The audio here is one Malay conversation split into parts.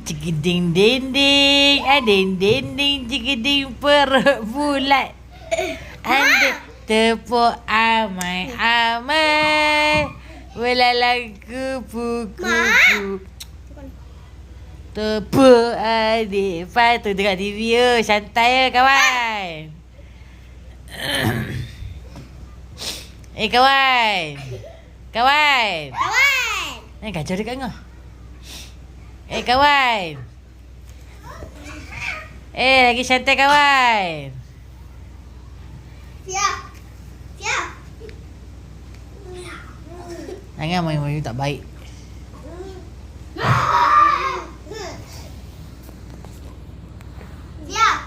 Cigeding dinding, ding dinding cigeding perut bulat. Anda tepuk amai-amai, belalang kupu-kupu. Tepuk adik Fatu tengok TV ya. Santai ya kawan. Kawan. Kawan. Kawan. Kacau dekat kau. Kawan. Lagi santai kawan. Siap. Siap. Jangan main-main tak baik. Siap.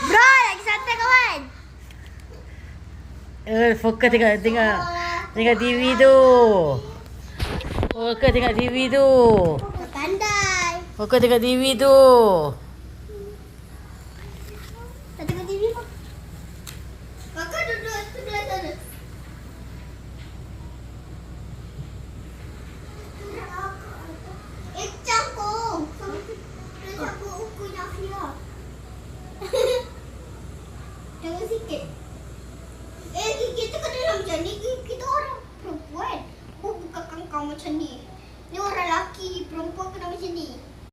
Bro, lagi santai kawan. Fokus tengok TV tu. Fokus tengok TV tu. Pandai. Fokus tengok TV tu. Tak tengok TV kau. Kakak duduk sebelah sana. Cangkung. Cangkung ukunya Afia. Jangan sikit. Kita kena macam ni. Kita orang perempuan. Bukan kau macam ni. Ni orang lelaki. Perempuan kena macam ni.